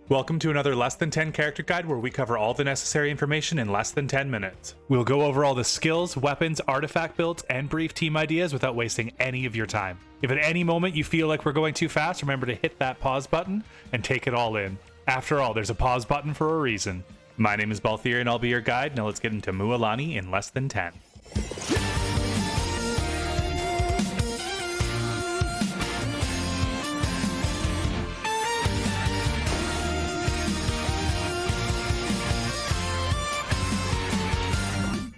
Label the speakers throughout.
Speaker 1: Welcome to another less than 10 character guide where we cover all the necessary information in less than 10 minutes. We'll go over all the skills, weapons, artifact builds, and brief team ideas without wasting any of your time. If at any moment you feel like we're going too fast, remember to hit that pause button and take it all in. After all, there's a pause button for a reason. My name is Balthier and I'll be your guide. Now let's get into Mualani in less than 10.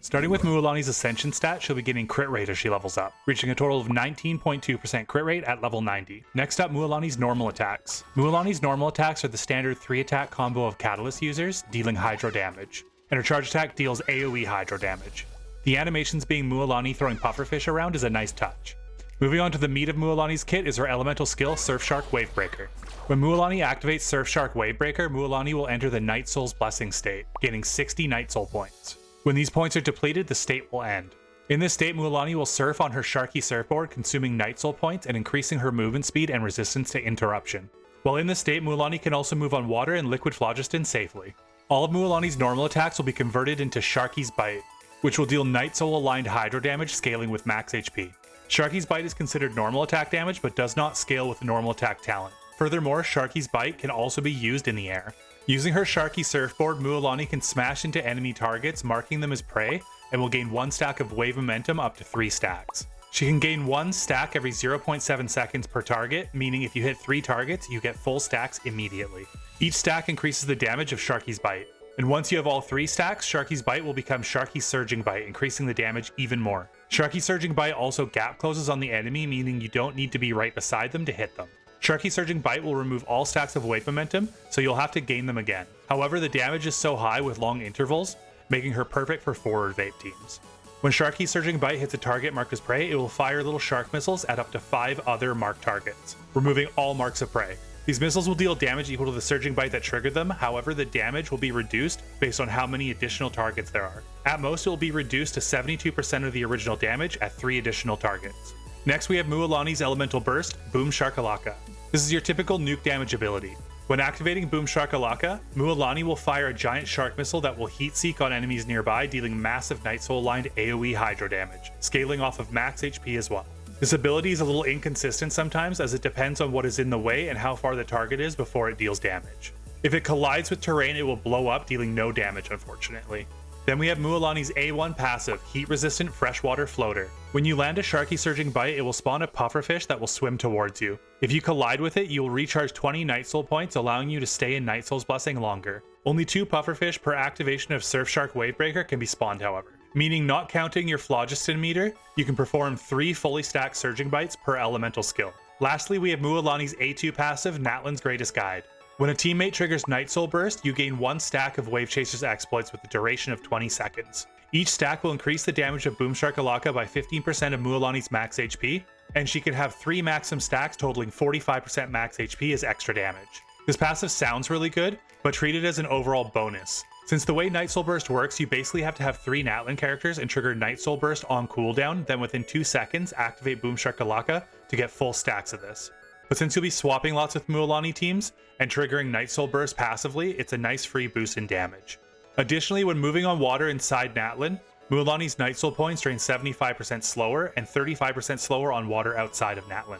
Speaker 1: Starting with Mualani's Ascension stat, she'll be getting crit rate as she levels up, reaching a total of 19.2% crit rate at level 90. Next up, Mualani's normal attacks. Mualani's normal attacks are the standard 3-attack combo of Catalyst users, dealing hydro damage, and her charge attack deals AoE hydro damage. The animations being Mualani throwing pufferfish around is a nice touch. Moving on to the meat of Mualani's kit is her elemental skill, Surfshark Wavebreaker. When Mualani activates Surfshark Wavebreaker, Mualani will enter the Night Soul's Blessing state, gaining 60 Night Soul points. When these points are depleted, the state will end. In this state, Mualani will surf on her Sharky surfboard, consuming Night Soul points and increasing her movement speed and resistance to interruption. While in this state, Mualani can also move on water and liquid phlogiston safely. All of Mualani's normal attacks will be converted into Sharky's Bite, which will deal Night Soul aligned hydro damage scaling with max HP. Sharky's Bite is considered normal attack damage but does not scale with normal attack talent. Furthermore, Sharky's Bite can also be used in the air. Using her Sharky surfboard, Mualani can smash into enemy targets, marking them as prey, and will gain 1 stack of wave momentum up to 3 stacks. She can gain 1 stack every 0.7 seconds per target, meaning if you hit 3 targets, you get full stacks immediately. Each stack increases the damage of Sharky's Bite. And once you have all 3 stacks, Sharky's Bite will become Sharky Surging Bite, increasing the damage even more. Sharky Surging Bite also gap closes on the enemy, meaning you don't need to be right beside them to hit them. Sharky Surging Bite will remove all stacks of wave momentum, so you'll have to gain them again. However, the damage is so high with long intervals, making her perfect for forward vape teams. When Sharky Surging Bite hits a target marked as prey, it will fire little shark missiles at up to 5 other marked targets, removing all marks of prey. These missiles will deal damage equal to the Surging Bite that triggered them, however the damage will be reduced based on how many additional targets there are. At most, it will be reduced to 72% of the original damage at 3 additional targets. Next, we have Mualani's Elemental Burst, Boom Shakalaka. This is your typical nuke damage ability. When activating Boom Shakalaka, Mualani will fire a giant shark missile that will heat seek on enemies nearby, dealing massive Night Soul aligned AoE hydro damage, scaling off of max HP as well. This ability is a little inconsistent sometimes as it depends on what is in the way and how far the target is before it deals damage. If it collides with terrain, it will blow up, dealing no damage unfortunately. Then we have Mualani's A1 passive, Heat-Resistant Freshwater Floater. When you land a Sharky Surging Bite, it will spawn a pufferfish that will swim towards you. If you collide with it, you will recharge 20 Night Soul points, allowing you to stay in Night Soul's Blessing longer. Only 2 pufferfish per activation of Surfshark Wavebreaker can be spawned, however. Meaning, not counting your phlogiston meter, you can perform 3 fully stacked Surging Bites per elemental skill. Lastly, we have Mualani's A2 passive, Natlan's Greatest Guide. When a teammate triggers Night Soul Burst, you gain 1 stack of Wave Chaser's exploits with a duration of 20 seconds. Each stack will increase the damage of Boom Shakalaka by 15% of Mualani's max HP, and she can have 3 maximum stacks totaling 45% max HP as extra damage. This passive sounds really good, but treat it as an overall bonus. Since the way Night Soul Burst works, you basically have to have 3 Natlan characters and trigger Night Soul Burst on cooldown, then within 2 seconds activate Boom Shakalaka to get full stacks of this. But since you'll be swapping lots with Mualani teams and triggering Night Soul Burst passively, it's a nice free boost in damage. Additionally, when moving on water inside Natlan, Mualani's Night Soul points drain 75% slower and 35% slower on water outside of Natlan.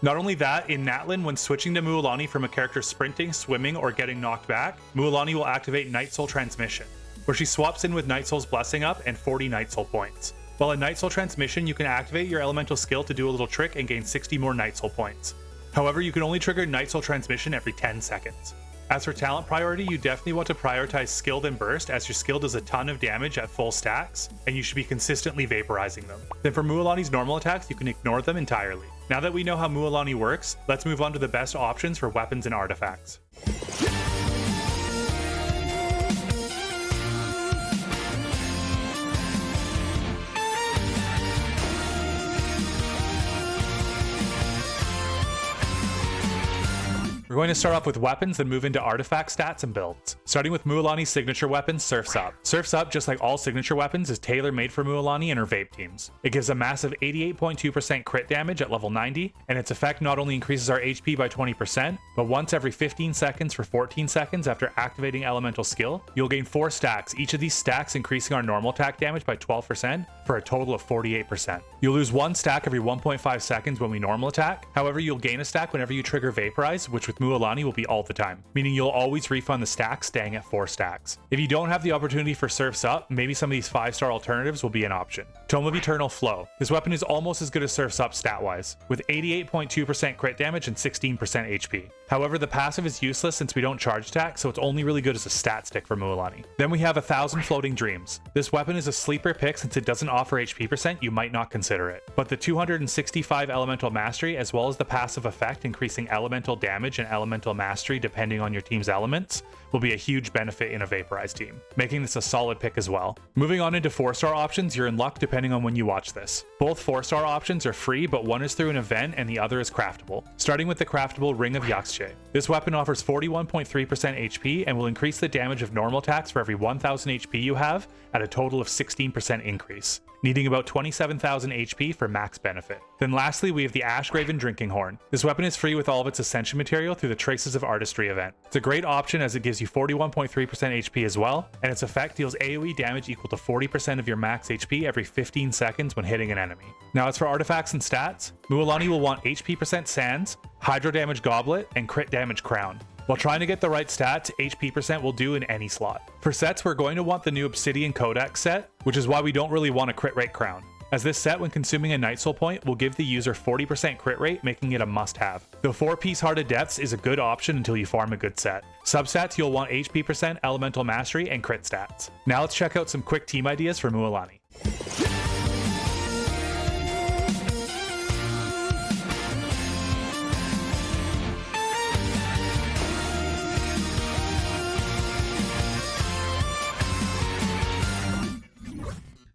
Speaker 1: Not only that, in Natlan, when switching to Mualani from a character sprinting, swimming, or getting knocked back, Mualani will activate Night Soul Transmission, where she swaps in with Night Soul's Blessing up and 40 Night Soul points. While in Night Soul Transmission, you can activate your elemental skill to do a little trick and gain 60 more Night Soul points. However, you can only trigger Night Soul Transmission every 10 seconds. As for talent priority, you definitely want to prioritize Skilled and Burst, as your skill does a ton of damage at full stacks, and you should be consistently vaporizing them. Then for Mualani's normal attacks, you can ignore them entirely. Now that we know how Mualani works, let's move on to the best options for weapons and artifacts. We're going to start off with weapons, then move into artifact stats and builds. Starting with Mualani's signature weapon, Surf's Up. Surf's Up, just like all signature weapons, is tailor-made for Mualani and her vape teams. It gives a massive 88.2% crit damage at level 90, and its effect not only increases our HP by 20%, but once every 15 seconds for 14 seconds after activating elemental skill, you'll gain 4 stacks, each of these stacks increasing our normal attack damage by 12% for a total of 48%. You'll lose 1 stack every 1.5 seconds when we normal attack, however you'll gain a stack whenever you trigger Vaporize, which with Mualani will be all the time, meaning you'll always refund the stack, staying at 4 stacks. If you don't have the opportunity for Surf's Up, maybe some of these 5-star alternatives will be an option. Tome of Eternal Flow. This weapon is almost as good as Surf's Up stat-wise, with 88.2% crit damage and 16% HP. However, the passive is useless since we don't charge attack, so it's only really good as a stat stick for Mualani. Then we have 1,000 Floating Dreams. This weapon is a sleeper pick since it doesn't offer HP percent, you might not consider it. But the 265 Elemental Mastery, as well as the passive effect increasing elemental damage and elemental mastery depending on your team's elements, will be a huge benefit in a Vaporized team, making this a solid pick as well. Moving on into 4-star options, you're in luck depending on when you watch this. Both 4-star options are free, but one is through an event and the other is craftable. Starting with the craftable Ring of GlitchxCity. This weapon offers 41.3% HP and will increase the damage of normal attacks for every 1000 HP you have at a total of 16% increase, needing about 27,000 HP for max benefit. Then lastly, we have the Ashgraven Drinking Horn. This weapon is free with all of its Ascension material through the Traces of Artistry event. It's a great option as it gives you 41.3% HP as well, and its effect deals AoE damage equal to 40% of your max HP every 15 seconds when hitting an enemy. Now as for artifacts and stats, Mualani will want HP percent Sands, Hydro damage Goblet, and crit damage Crown. While trying to get the right stats, HP percent will do in any slot. For sets, we're going to want the new Obsidian Codex set, which is why we don't really want a crit rate crown, as this set when consuming a Night Soul point will give the user 40% crit rate, making it a must-have. The 4-piece Heart of Depths is a good option until you farm a good set. Substats, you'll want HP percent, Elemental Mastery, and crit stats. Now let's check out some quick team ideas for Mualani.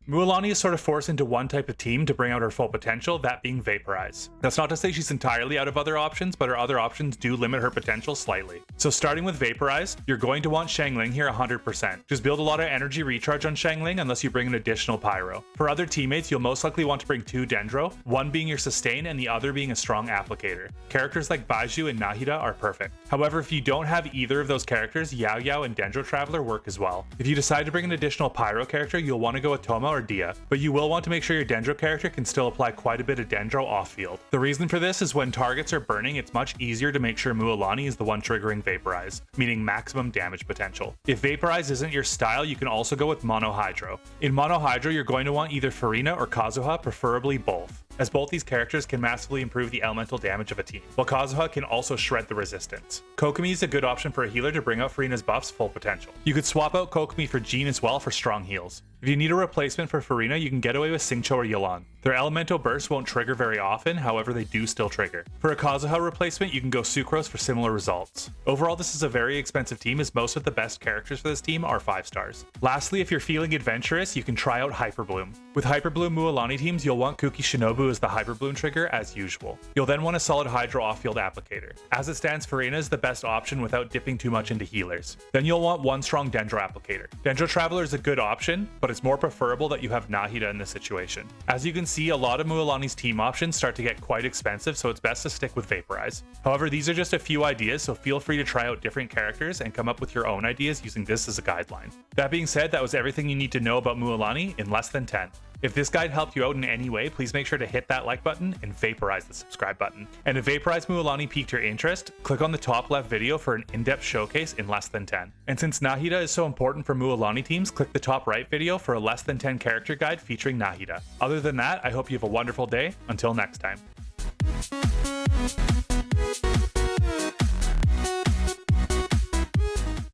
Speaker 1: Mualani is sort of forced into one type of team to bring out her full potential, that being Vaporize. That's not to say she's entirely out of other options, but her other options do limit her potential slightly. So starting with Vaporize, you're going to want Xiangling here 100%. Just build a lot of energy recharge on Xiangling unless you bring an additional Pyro. For other teammates, you'll most likely want to bring 2 Dendro, one being your sustain and the other being a strong applicator. Characters like Baiju and Nahida are perfect. However, if you don't have either of those characters, Yao Yao and Dendro Traveler work as well. If you decide to bring an additional Pyro character, you'll want to go with Toma or Dia, but you will want to make sure your Dendro character can still apply quite a bit of Dendro off-field. The reason for this is when targets are burning, it's much easier to make sure Mualani is the one triggering Vaporize, meaning maximum damage potential. If Vaporize isn't your style, you can also go with Mono Hydro. In Mono Hydro, you're going to want either Farina or Kazuha, preferably both, as both these characters can massively improve the elemental damage of a team, while Kazuha can also shred the resistance. Kokomi is a good option for a healer to bring out Farina's buff's full potential. You could swap out Kokomi for Jean as well for strong heals. If you need a replacement for Farina, you can get away with Xingqiu or Yelan. Their elemental bursts won't trigger very often, however they do still trigger. For a Kazuha replacement, you can go Sucrose for similar results. Overall, this is a very expensive team as most of the best characters for this team are 5 stars. Lastly, if you're feeling adventurous, you can try out Hyperbloom. With Hyperbloom Mualani teams, you'll want Kuki Shinobu as the Hyperbloom trigger as usual. You'll then want a solid Hydro off-field applicator. As it stands, Farina is the best option without dipping too much into healers. Then you'll want one strong Dendro applicator. Dendro Traveler is a good option, but it's more preferable that you have Nahida in this situation. As you can see, a lot of Mualani's team options start to get quite expensive, so it's best to stick with Vaporize. However, these are just a few ideas, so feel free to try out different characters and come up with your own ideas using this as a guideline. That being said, that was everything you need to know about Mualani in less than 10. If this guide helped you out in any way, please make sure to hit that like button and vaporize the subscribe button. And if Vaporize Mualani piqued your interest, click on the top left video for an in-depth showcase in less than 10. And since Nahida is so important for Mualani teams, click the top right video for a less than 10 character guide featuring Nahida. Other than that, I hope you have a wonderful day. Until next time.